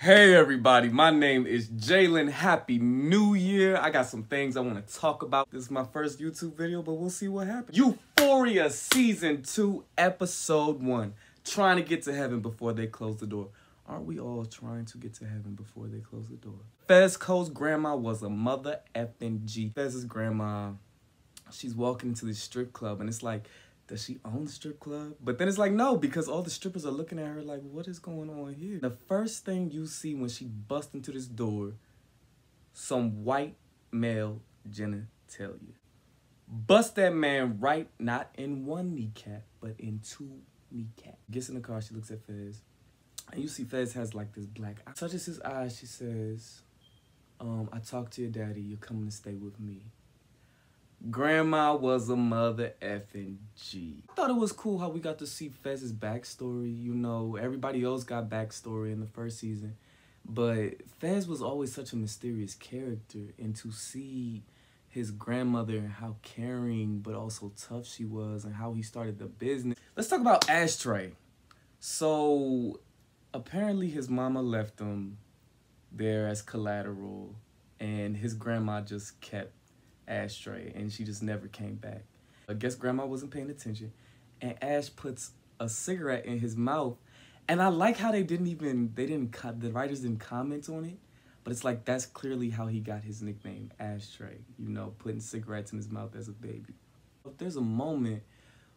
Hey everybody, my name is Jalen. Happy New Year. I got some things I want to talk about. This is my first YouTube video, but we'll see what happens. Euphoria Season 2, Episode 1. Trying to get to heaven before they close the door. Aren't we all trying to get to heaven before they close the door? Fezco's grandma was a mother effing G. Fez's grandma, she's walking into this strip club and it's like, does she own the strip club? But then it's like, no, because all the strippers are looking at her like, what is going on here? The first thing you see when she busts into this door, some white male genitalia. Bust that man right, not in one kneecap, but in two kneecaps. Gets in the car, she looks at Fez. And you see Fez has like this black eye. Touches his eyes, she says, I talked to your daddy, you're coming to stay with me. Grandma was a mother effing G. I thought it was cool how we got to see Fez's backstory. You know, everybody else got backstory in the first season. But Fez was always such a mysterious character. And to see his grandmother and how caring but also tough she was and how he started the business. Let's talk about Ashtray. So apparently his mama left him there as collateral. And his grandma just kept Ashtray and she just never came back. I guess grandma wasn't paying attention and Ash puts a cigarette in his mouth, and I like how the writers didn't comment on it, but it's like that's clearly how he got his nickname, Ashtray, you know, putting cigarettes in his mouth as a baby. But there's a moment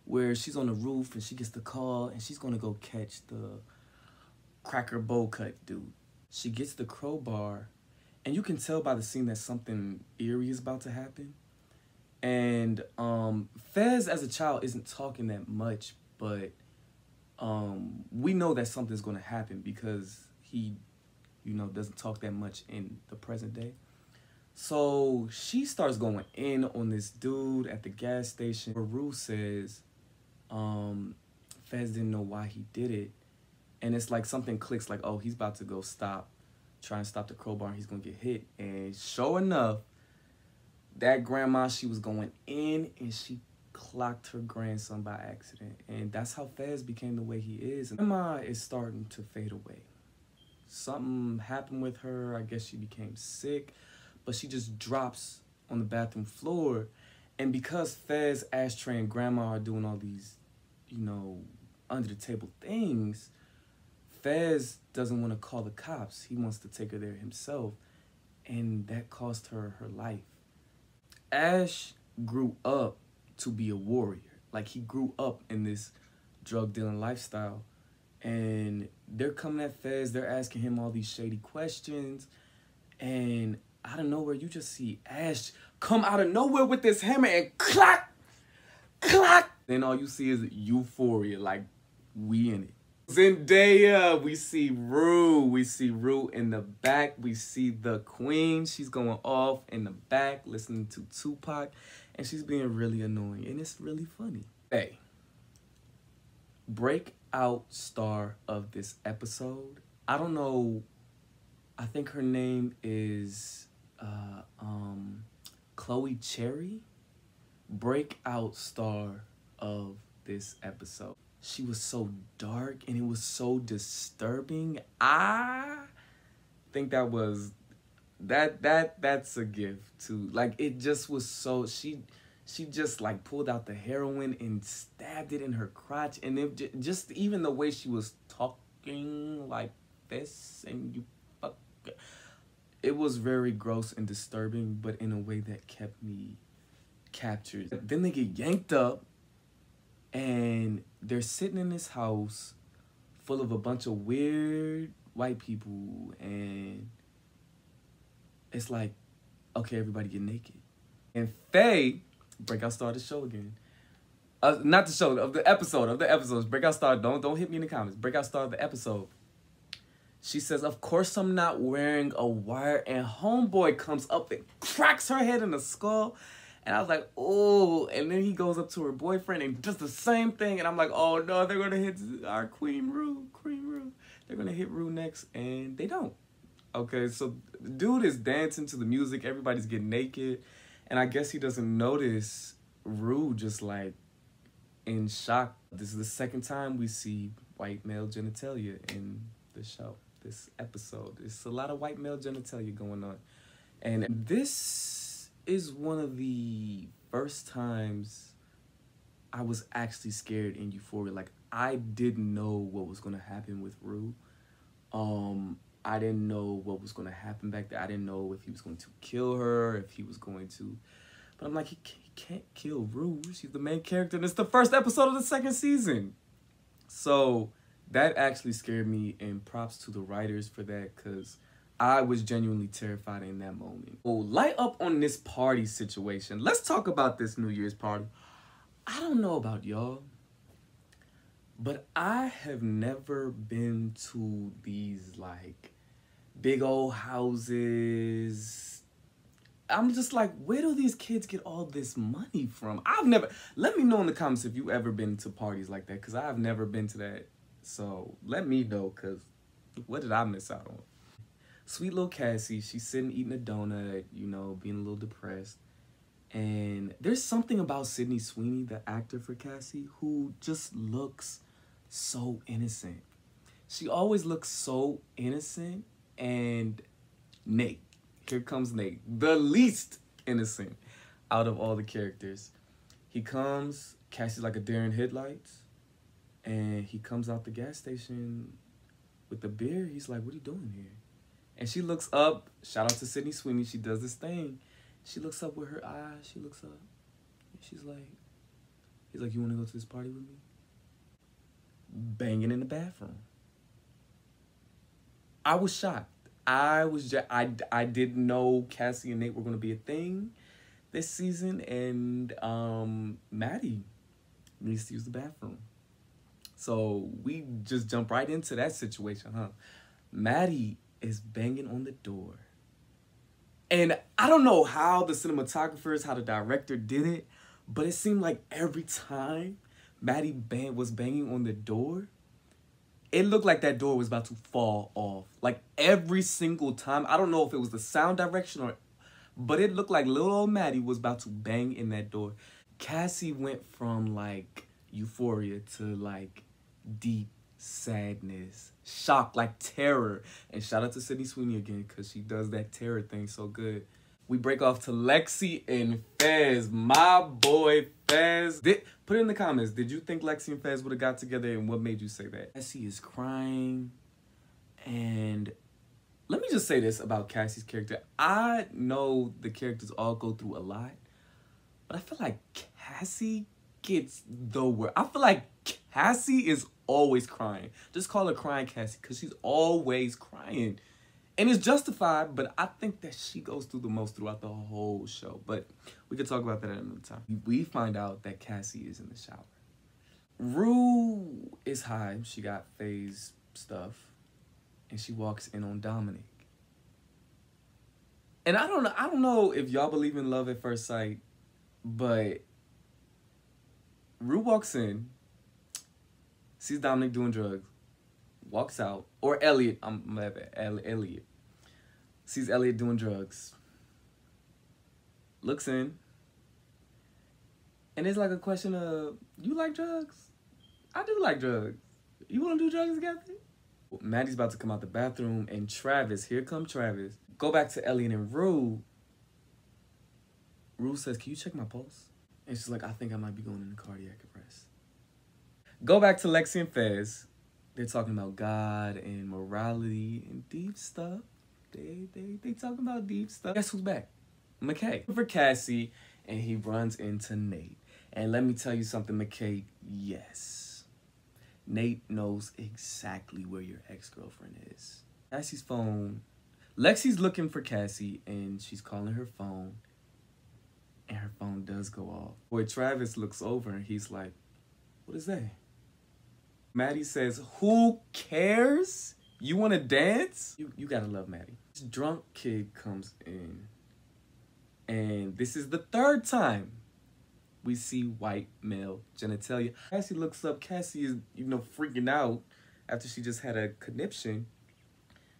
where she's on the roof and she gets the call and she's gonna go catch the cracker bowl cut dude. She gets the crowbar. And you can tell by the scene that something eerie is about to happen. And Fez, as a child, isn't talking that much, but we know that something's going to happen because he, you know, doesn't talk that much in the present day. So she starts going in on this dude at the gas station. Rue says Fez didn't know why he did it. And it's like something clicks like, oh, he's about to go try and stop the crowbar and he's gonna get hit. And sure enough, that grandma, she was going in and she clocked her grandson by accident. And that's how Fez became the way he is. And grandma is starting to fade away. Something happened with her. I guess she became sick, but she just drops on the bathroom floor. And because Fez, Ashtray, and grandma are doing all these, you know, under the table things, Fez doesn't want to call the cops. He wants to take her there himself. And that cost her her life. Ash grew up to be a warrior. Like, he grew up in this drug dealing lifestyle. And they're coming at Fez. They're asking him all these shady questions. And out of nowhere, you just see Ash come out of nowhere with this hammer and clack, clack. Then all you see is Euphoria. Like, we in it. Zendaya, we see Rue in the back, we see the queen, she's going off in the back listening to Tupac, and she's being really annoying, and it's really funny. Hey, breakout star of this episode, I don't know, I think her name is Chloe Cherry, breakout star of this episode. She was so dark and it was so disturbing. I think that's a gift too. Like, it just was so, she just like pulled out the heroin and stabbed it in her crotch, and it just even the way she was talking like this and you fuck, it was very gross and disturbing, but in a way that kept me captured. Then they get yanked up. And they're sitting in this house full of a bunch of weird white people. And it's like, okay, everybody get naked. And Faye, breakout star of the show again. Not the show, of the episodes. Breakout star, don't hit me in the comments. Breakout star of the episode. She says, of course I'm not wearing a wire. And homeboy comes up and cracks her head in the skull. And I was like, oh, and then he goes up to her boyfriend and does the same thing. And I'm like, oh, no, they're going to hit our Queen Rue. They're going to hit Rue next, and they don't. Okay, so the dude is dancing to the music. Everybody's getting naked. And I guess he doesn't notice Rue just, like, in shock. This is the second time we see white male genitalia in the show. this episode. There's a lot of white male genitalia going on. And this is one of the first times I was actually scared in Euphoria. Like, I didn't know what was going to happen with Rue. I didn't know what was going to happen back there. I didn't know if he was going to kill her, if he was going to... But I'm like, he can't kill Rue. She's the main character, and it's the first episode of the second season. So that actually scared me, and props to the writers for that, because I was genuinely terrified in that moment. Oh, light up on this party situation. Let's talk about this New Year's party. I don't know about y'all, but I have never been to these, like, big old houses. I'm just like, where do these kids get all this money from? Let me know in the comments if you ever been to parties like that, because I've never been to that. So let me know, because what did I miss out on? Sweet little Cassie, she's sitting eating a donut, you know, being a little depressed. And there's something about Sydney Sweeney, the actor for Cassie, who just looks so innocent. She always looks so innocent. And Nate, here comes Nate, the least innocent out of all the characters. He comes, Cassie's like a deer in headlights, and he comes out the gas station with the beer. He's like, what are you doing here? And she looks up, shout out to Sydney Sweeney, she does this thing. She looks up with her eyes, she looks up, and he's like, you want to go to this party with me? Banging in the bathroom. I was shocked. I didn't know Cassie and Nate were going to be a thing this season, and Maddie needs to use the bathroom. So we just jump right into that situation, huh? Maddie is banging on the door. And I don't know how the cinematographers, how the director did it, but it seemed like every time Maddie was banging on the door, it looked like that door was about to fall off. Like, every single time. I don't know if it was the sound direction but it looked like little old Maddie was about to bang in that door. Cassie went from, like, euphoria to, like, deep sadness, shock, like terror. And shout out to Sydney Sweeney again, because she does that terror thing so good. We break off to Lexi and Fez, my boy Fez. Put it in the comments, did you think Lexi and Fez would have got together, and what made you say that? Cassie is crying, and let me just say this about Cassie's character. I know the characters all go through a lot, but I feel like Cassie gets the worst. I feel like Cassie is always crying. Just call her Crying Cassie, because she's always crying. And it's justified, but I think that she goes through the most throughout the whole show. But we could talk about that at another time. We find out that Cassie is in the shower. Rue is high. She got phase stuff. And she walks in on Dominic. And I don't know if y'all believe in love at first sight, but Rue walks in, sees Dominic doing drugs, walks out, or Elliot, Elliot, sees Elliot doing drugs, looks in, and it's like a question of, you like drugs? I do like drugs. You want to do drugs together? Maddie's about to come out the bathroom, and Travis, here come Travis. Go back to Elliot and Rue. Rue says, can you check my pulse? And she's like, I think I might be going into cardiac arrest. Go back to Lexi and Fez. They're talking about God and morality and deep stuff. They talking about deep stuff. Guess who's back? McKay. For Cassie, and he runs into Nate. And let me tell you something, McKay, yes. Nate knows exactly where your ex-girlfriend is. Cassie's phone. Lexi's looking for Cassie, and she's calling her phone. And her phone does go off. Boy, Travis looks over, and he's like, what is that? Maddie says, who cares? You want to dance? You gotta love Maddie. This drunk kid comes in, and this is the third time we see white male genitalia. Cassie looks up. Cassie is, freaking out after she just had a conniption.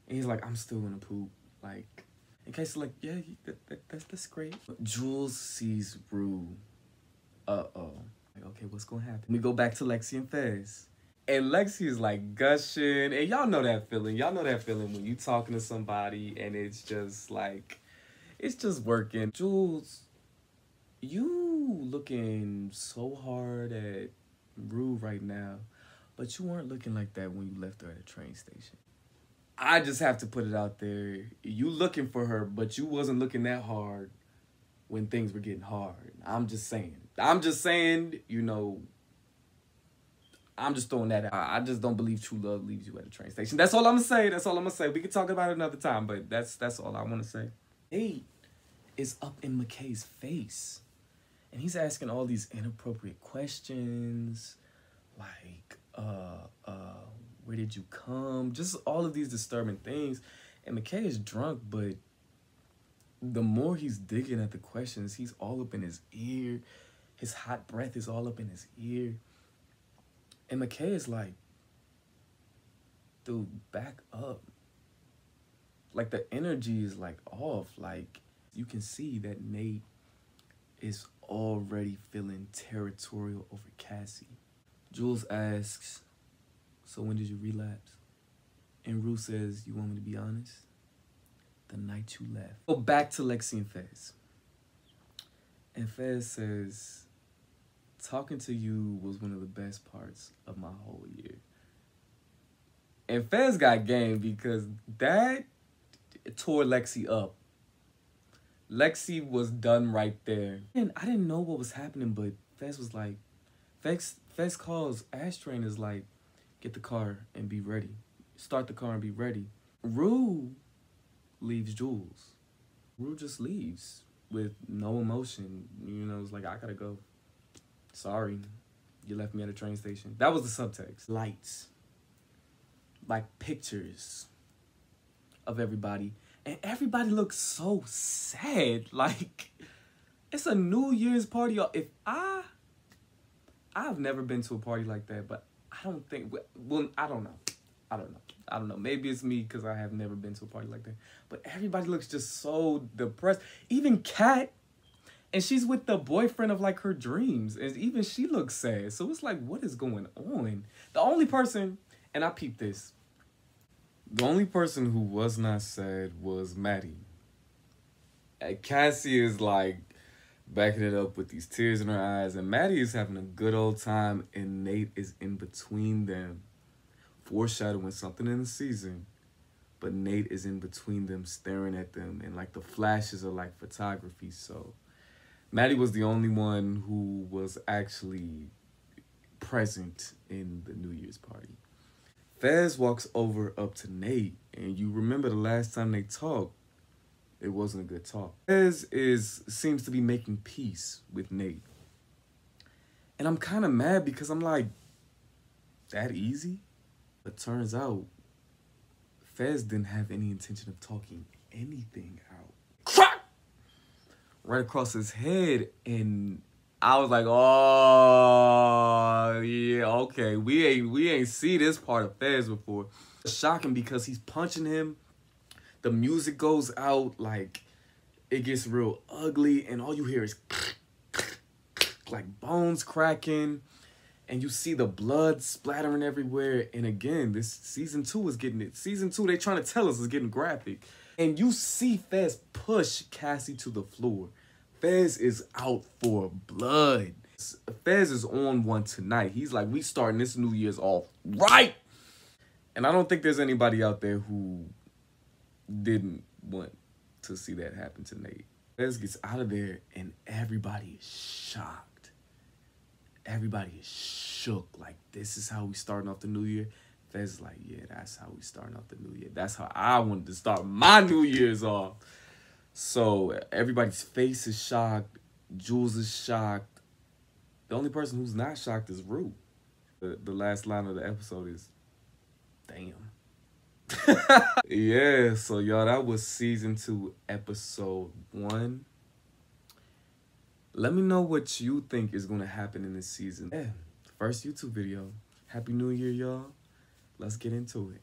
And he's like, I'm still gonna poop. Like, and Cassie's like, yeah, that's great. Jules sees Rue. Uh-oh. Like, okay, what's gonna happen? We go back to Lexi and Fez. And Lexi is like gushing. And y'all know that feeling. Y'all know that feeling when you talking to somebody and it's just like, it's just working. Jules, you looking so hard at Rue right now, but you weren't looking like that when you left her at a train station. I just have to put it out there. You looking for her, but you wasn't looking that hard when things were getting hard. I'm just saying, you know, I'm just throwing that out. I just don't believe true love leaves you at a train station. That's all I'm gonna say. We can talk about it another time, but that's all I want to say. Nate is up in McKay's face, and he's asking all these inappropriate questions, like, where did you come? Just all of these disturbing things. And McKay is drunk, but the more he's digging at the questions, he's all up in his ear. His hot breath is all up in his ear. And McKay is like, dude, back up. Like, the energy is, like, off. Like, you can see that Nate is already feeling territorial over Cassie. Jules asks, so when did you relapse? And Rue says, you want me to be honest? The night you left. Go back to Lexi and Fez. And Fez says, talking to you was one of the best parts of my whole year. And Fez got game because that tore Lexi up. Lexi was done right there. And I didn't know what was happening, but Fez was like, Fez calls Ashtray and is like, get the car and be ready. Start the car and be ready. Rue leaves Jules. Rue just leaves with no emotion. You know, it's like, I gotta go. Sorry, you left me at a train station. That was the subtext. Lights. Like pictures of everybody. And everybody looks so sad. Like, it's a New Year's party. If I've never been to a party like that, but I don't think, well, I don't know. Maybe it's me because I have never been to a party like that. But everybody looks just so depressed. Even Kat, and she's with the boyfriend of, like, her dreams. And even she looks sad. So it's like, what is going on? The only person, and I peeped this, the only person who was not sad was Maddie. And Cassie is, like, backing it up with these tears in her eyes. And Maddie is having a good old time. And Nate is in between them, foreshadowing something in the season. But Nate is in between them, staring at them. And, like, the flashes are like photography. So Maddie was the only one who was actually present in the New Year's party. Fez walks over up to Nate. And you remember the last time they talked, it wasn't a good talk. Fez seems to be making peace with Nate. And I'm kind of mad because I'm like, that easy? But turns out, Fez didn't have any intention of talking anything out. Crack! Right across his head. And I was like, oh, yeah, okay. We ain't see this part of Fez before. It's shocking because he's punching him. The music goes out, like, it gets real ugly, and all you hear is like bones cracking, and you see the blood splattering everywhere. And again, this season 2 is getting it. Season 2, they trying to tell us, is getting graphic. And you see Fez push Cassie to the floor. Fez is out for blood. Fez is on one tonight. He's like, we starting this New Year's off right. And I don't think there's anybody out there who didn't want to see that happen to Nate. Fez gets out of there and everybody is shocked. Everybody is shook. Like, this is how we starting off the new year. Fez is like, yeah, that's how we starting off the new year. That's how I wanted to start my New Year's off. So everybody's face is shocked. Jules is shocked. The only person who's not shocked is Rue. The last line of the episode is, damn. Yeah, so y'all, that was season 2, episode 1. Let me know what you think is gonna happen in this season. Yeah, first YouTube video. Happy New Year, y'all. Let's get into it.